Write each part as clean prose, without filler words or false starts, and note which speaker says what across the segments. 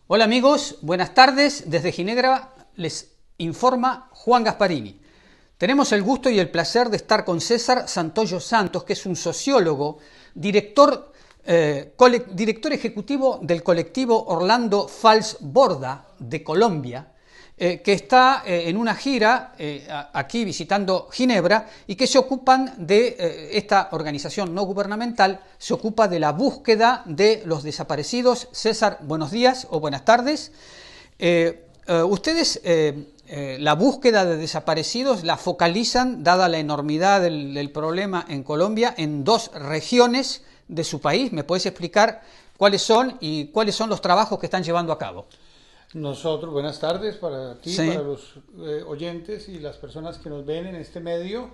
Speaker 1: Hola amigos, buenas tardes. Desde Ginebra les informa Juan Gasparini. Tenemos el gusto y el placer de estar con César Santoyo Santos, que es un sociólogo, director ejecutivo del colectivo Orlando Fals Borda de Colombia, que está en una gira aquí visitando Ginebra y que se ocupan de esta organización no gubernamental, se ocupa de la búsqueda de los desaparecidos. César, buenos días o buenas tardes. Ustedes la búsqueda de desaparecidos la focalizan, dada la enormidad del problema en Colombia, en dos regiones de su país. ¿Me puedes explicar cuáles son y cuáles son los trabajos que están llevando a cabo?
Speaker 2: Nosotros, buenas tardes para ti,
Speaker 1: Sí.
Speaker 2: para los oyentes y las personas que nos ven en este medio.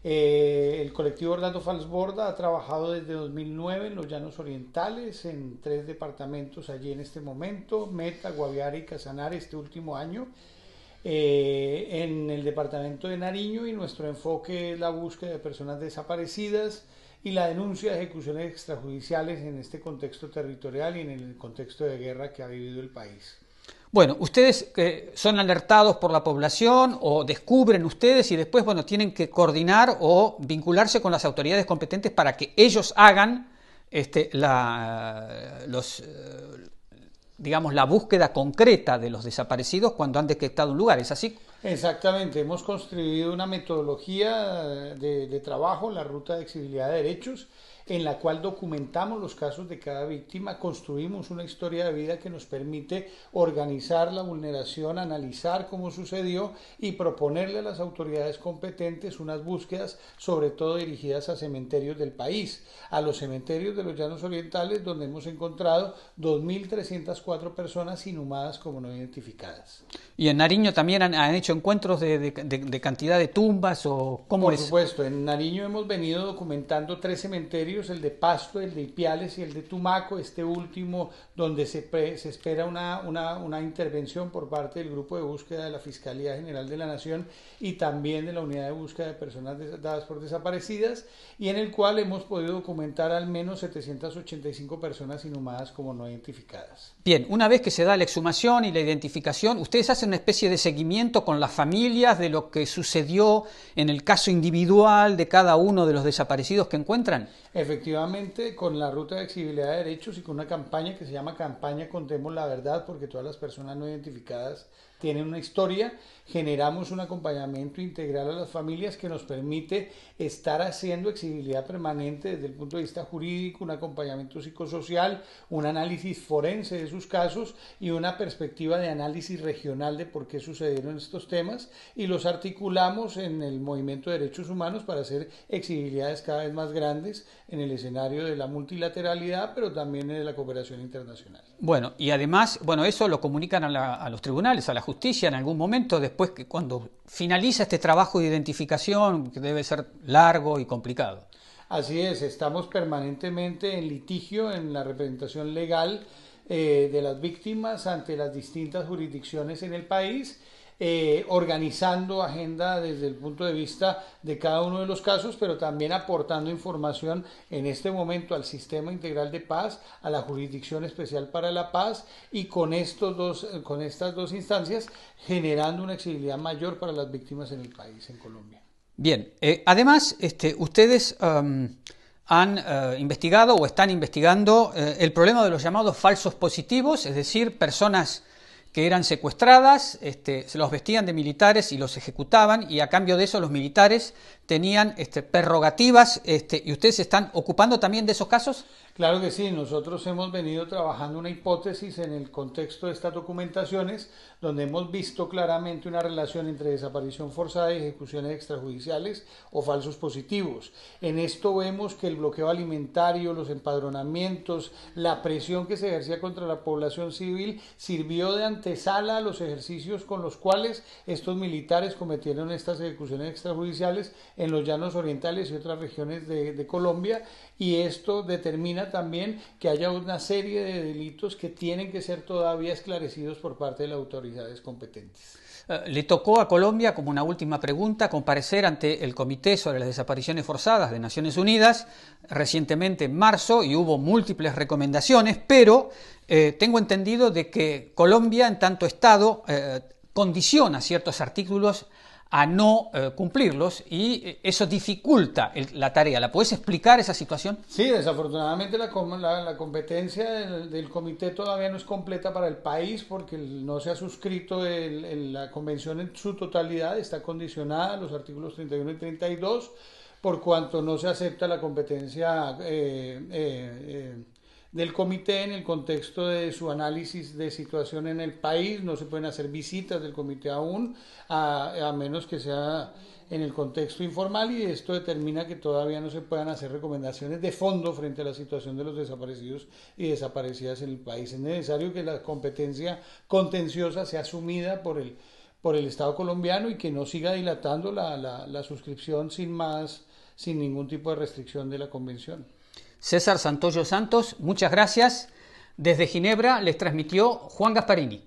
Speaker 2: El colectivo Orlando Fals Borda ha trabajado desde 2009 en los Llanos Orientales, en 3 departamentos allí en este momento, Meta, Guaviare y Casanare este último año, en el departamento de Nariño, y nuestro enfoque es la búsqueda de personas desaparecidas y la denuncia de ejecuciones extrajudiciales en este contexto territorial y en el contexto de guerra que ha vivido el país.
Speaker 1: Bueno, ustedes son alertados por la población o descubren ustedes y después, bueno, tienen que coordinar o vincularse con las autoridades competentes para que ellos hagan digamos, la búsqueda concreta de los desaparecidos cuando han detectado un lugar. ¿Es así?
Speaker 2: Exactamente, hemos construido una metodología de trabajo, la ruta de exigibilidad de derechos, en la cual documentamos los casos de cada víctima, construimos una historia de vida que nos permite organizar la vulneración, analizar cómo sucedió y proponerle a las autoridades competentes unas búsquedas, sobre todo dirigidas a cementerios del país, a los cementerios de los Llanos Orientales, donde hemos encontrado 2.304 personas inhumadas como no identificadas.
Speaker 1: ¿Y en Nariño también han hecho encuentros de cantidad de tumbas o cómo es?
Speaker 2: Por supuesto, en Nariño hemos venido documentando 3 cementerios, el de Pasto, el de Ipiales y el de Tumaco, este último donde se espera una intervención por parte del grupo de búsqueda de la Fiscalía General de la Nación y también de la Unidad de Búsqueda de Personas dadas por desaparecidas, y en el cual hemos podido documentar al menos 785 personas inhumadas como no identificadas.
Speaker 1: Bien, una vez que se da la exhumación y la identificación, ustedes hacen una especie de seguimiento con las familias de lo que sucedió en el caso individual de cada uno de los desaparecidos que encuentran.
Speaker 2: Efectivamente, con la ruta de exigibilidad de derechos y con una campaña que se llama Campaña Contemos la Verdad, porque todas las personas no identificadas tienen una historia, generamos un acompañamiento integral a las familias que nos permite estar haciendo exigibilidad permanente desde el punto de vista jurídico, un acompañamiento psicosocial, un análisis forense de sus casos y una perspectiva de análisis regional de por qué sucedieron estos temas, y los articulamos en el movimiento de derechos humanos para hacer exigibilidades cada vez más grandes en el escenario de la multilateralidad, pero también de la cooperación internacional.
Speaker 1: Bueno, y además, bueno, eso lo comunican a los tribunales, a la justicia en algún momento, después que cuando finaliza este trabajo de identificación, que debe ser largo y complicado.
Speaker 2: Así es, estamos permanentemente en litigio en la representación legal de las víctimas ante las distintas jurisdicciones en el país, organizando agenda desde el punto de vista de cada uno de los casos, pero también aportando información en este momento al Sistema Integral de Paz, a la Jurisdicción Especial para la Paz, y con estas dos instancias generando una exigibilidad mayor para las víctimas en el país, en Colombia.
Speaker 1: Bien, además, ustedes han investigado o están investigando el problema de los llamados falsos positivos, es decir, personas que eran secuestradas, se los vestían de militares y los ejecutaban, y a cambio de eso los militares tenían prerrogativas, y ustedes se están ocupando también de esos casos.
Speaker 2: Claro que sí, nosotros hemos venido trabajando una hipótesis en el contexto de estas documentaciones, donde hemos visto claramente una relación entre desaparición forzada y ejecuciones extrajudiciales o falsos positivos. En esto vemos que el bloqueo alimentario, los empadronamientos, la presión que se ejercía contra la población civil sirvió de antesala a los ejercicios con los cuales estos militares cometieron estas ejecuciones extrajudiciales en los Llanos Orientales y otras regiones de Colombia, y esto determina determina también que haya una serie de delitos que tienen que ser todavía esclarecidos por parte de las autoridades competentes.
Speaker 1: Le tocó a Colombia, como una última pregunta, comparecer ante el Comité sobre las Desapariciones Forzadas de Naciones Unidas recientemente en marzo y hubo múltiples recomendaciones, pero tengo entendido de que Colombia, en tanto Estado, condiciona ciertos artículos a no cumplirlos y eso dificulta la tarea. ¿La puedes explicar esa situación?
Speaker 2: Sí, desafortunadamente la competencia del comité todavía no es completa para el país porque no se ha suscrito la convención en su totalidad, está condicionada a los artículos 31 y 32, por cuanto no se acepta la competencia del comité en el contexto de su análisis de situación en el país. No se pueden hacer visitas del comité aún, a menos que sea en el contexto informal, y esto determina que todavía no se puedan hacer recomendaciones de fondo frente a la situación de los desaparecidos y desaparecidas en el país. Es necesario que la competencia contenciosa sea asumida por el Estado colombiano y que no siga dilatando la suscripción sin ningún tipo de restricción de la convención.
Speaker 1: César Santoyo Santos, muchas gracias. Desde Ginebra les transmitió Juan Gasparini.